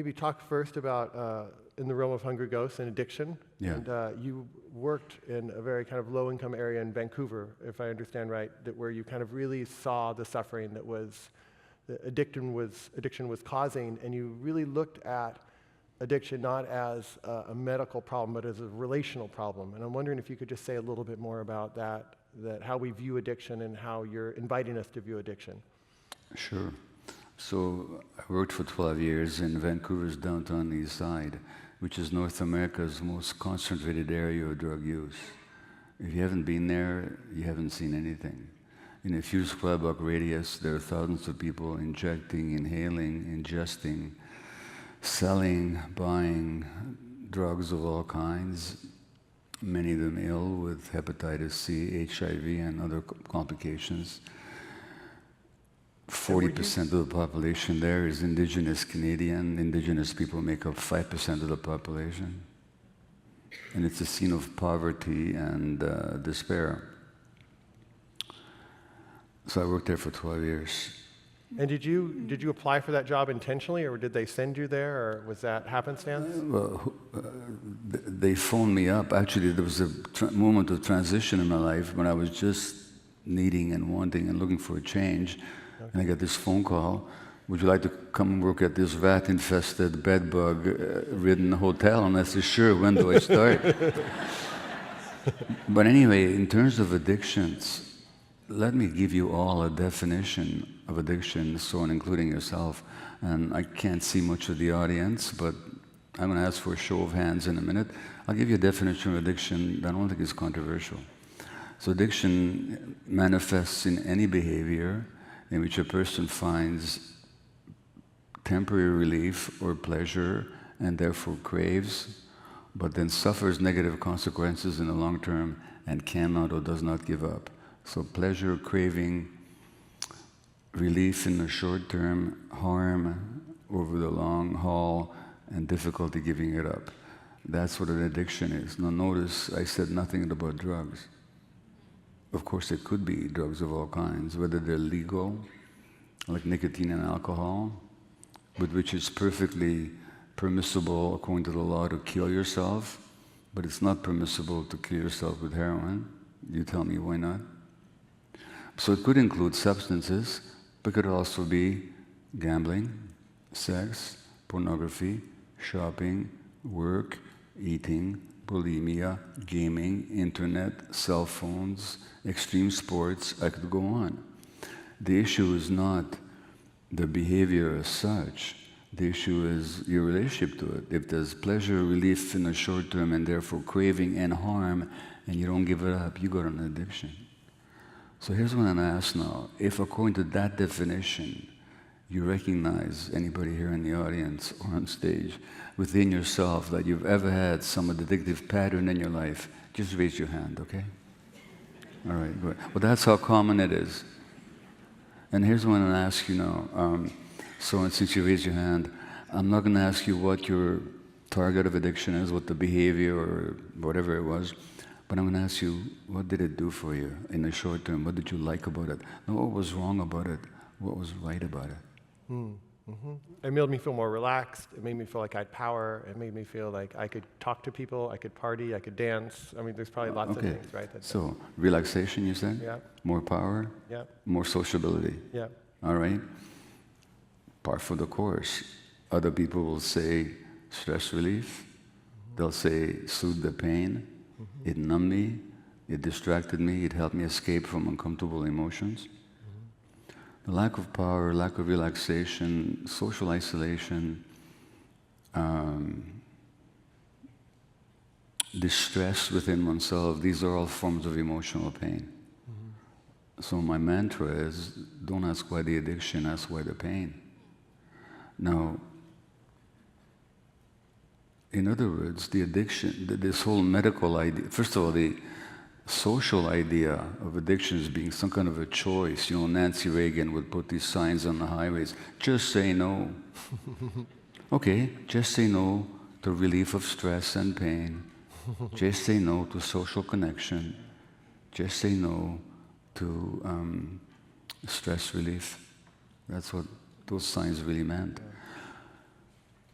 maybe talk first about in the realm of Hungry Ghosts and addiction. Yeah. And you worked in a very kind of low-income area in Vancouver, if I understand right, where you kind of really saw the suffering that addiction was causing, and you really looked at addiction not as a medical problem, but as a relational problem. And I'm wondering if you could just say a little bit more about that how we view addiction and how you're inviting us to view addiction. Sure. So I worked for 12 years in Vancouver's downtown east side, which is North America's most concentrated area of drug use. If you haven't been there, you haven't seen anything. In a few square block radius, there are thousands of people injecting, inhaling, ingesting, selling, buying drugs of all kinds, many of them ill with hepatitis C, HIV, and other complications. 40% of the population there is indigenous Canadian. Indigenous people make up 5% of the population. And it's a scene of poverty and despair. So I worked there for 12 years. And did you apply for that job intentionally, or did they send you there, or was that happenstance? Well, they phoned me up. Actually, there was a moment of transition in my life when I was just needing and wanting and looking for a change. Okay. And I got this phone call, would you like to come and work at this rat-infested, bed-bug-ridden hotel? And I said, sure, when do I start? But anyway, in terms of addictions, let me give you all a definition of addiction, so on, including yourself. And I can't see much of the audience, but I'm going to ask for a show of hands in a minute. I'll give you a definition of addiction that I don't think is controversial. So addiction manifests in any behavior in which a person finds temporary relief or pleasure and therefore craves, but then suffers negative consequences in the long term and cannot or does not give up. So pleasure, craving, relief in the short term, harm over the long haul, and difficulty giving it up. That's what an addiction is. Now notice I said nothing about drugs. Of course, it could be drugs of all kinds, whether they're legal, like nicotine and alcohol, but which is perfectly permissible according to the law to kill yourself, but it's not permissible to kill yourself with heroin. You tell me why not? So it could include substances, but it could also be gambling, sex, pornography, shopping, work, eating, bulimia, gaming, internet, cell phones, extreme sports. I could go on. The issue is not the behavior as such. The issue is your relationship to it. If there's pleasure, relief in the short term, and therefore craving and harm, and you don't give it up, you got an addiction. So here's what I'm asked now. If according to that definition, you recognize, anybody here in the audience or on stage, within yourself that you've ever had some addictive pattern in your life, just raise your hand, okay? All right, good. Well, that's how common it is. And here's what I'm going to ask you now. So since you raised your hand, I'm not going to ask you what your target of addiction is, what the behavior or whatever it was, but I'm going to ask you, what did it do for you in the short term? What did you like about it? Not what was wrong about it, what was right about it? It made me feel more relaxed. It made me feel like I had power. It made me feel like I could talk to people, I could party, I could dance. I mean, there's probably lots of things, right? So relaxation, you said? Yeah. More power? Yeah. More sociability? Yeah. All right. Par for the course. Other people will say stress relief. They'll say soothe the pain. It numbed me. It distracted me. It helped me escape from uncomfortable emotions. The lack of power, lack of relaxation, social isolation, distress within oneself, these are all forms of emotional pain. So my mantra is, don't ask why the addiction, ask why the pain. Now, in other words, the addiction, this whole medical idea, first of all, the social idea of addiction as being some kind of a choice. You know, Nancy Reagan would put these signs on the highways, just say no. Okay, just say no to relief of stress and pain. Just say no to social connection. Just say no to stress relief. That's what those signs really meant.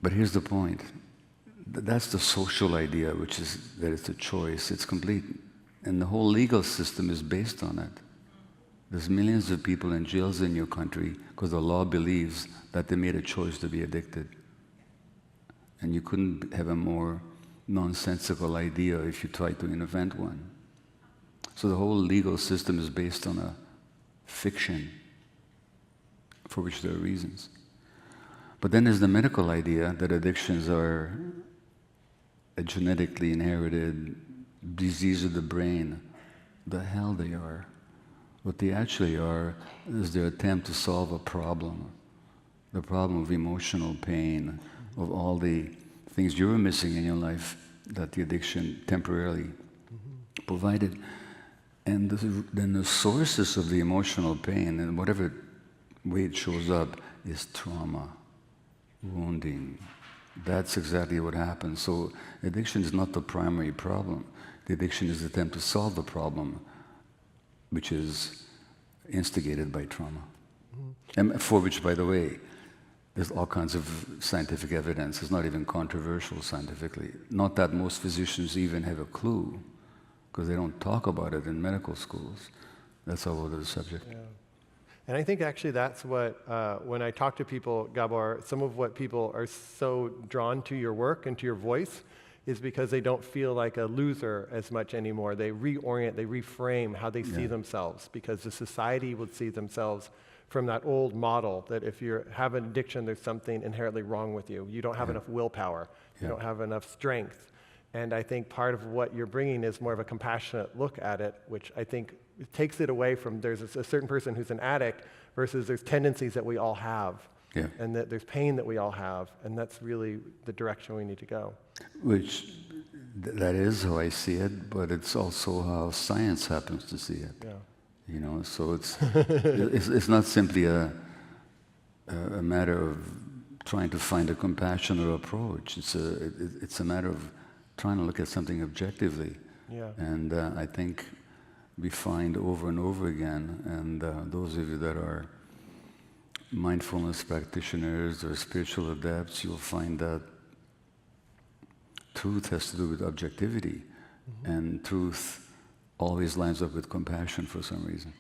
But here's the point. That's the social idea, which is that it's a choice. It's complete. And the whole legal system is based on it. There's millions of people in jails in your country because the law believes that they made a choice to be addicted. And you couldn't have a more nonsensical idea if you tried to invent one. So the whole legal system is based on a fiction for which there are reasons. But then there's the medical idea that addictions are a genetically inherited disease of the brain. The hell they are. What they actually are is their attempt to solve a problem. The problem of emotional pain, of all the things you were missing in your life that the addiction temporarily provided. And then the sources of the emotional pain, and whatever way it shows up, is trauma, wounding. That's exactly what happens. So addiction is not the primary problem. The addiction is the attempt to solve the problem, which is instigated by trauma. And for which, by the way, there's all kinds of scientific evidence. It's not even controversial scientifically. Not that most physicians even have a clue, because they don't talk about it in medical schools. That's all over the subject. Yeah. And I think actually that's what, when I talk to people, Gabor, some of what people are so drawn to your work and to your voice is because they don't feel like a loser as much anymore. They reorient, they reframe how they see themselves, because the society would see themselves from that old model that if you have an addiction, there's something inherently wrong with you. You don't have enough willpower. You don't have enough strength. And I think part of what you're bringing is more of a compassionate look at it, which I think takes it away from there's a certain person who's an addict versus there's tendencies that we all have. Yeah. And that there's pain that we all have. And that's really the direction we need to go. Which, that is how I see it, but it's also how science happens to see it. Yeah. You know, so it's not simply a matter of trying to find a compassionate approach. It's a matter of trying to look at something objectively. Yeah. And I think we find over and over again, and those of you that are mindfulness practitioners or spiritual adepts, you'll find that truth has to do with objectivity, and truth always lines up with compassion for some reason.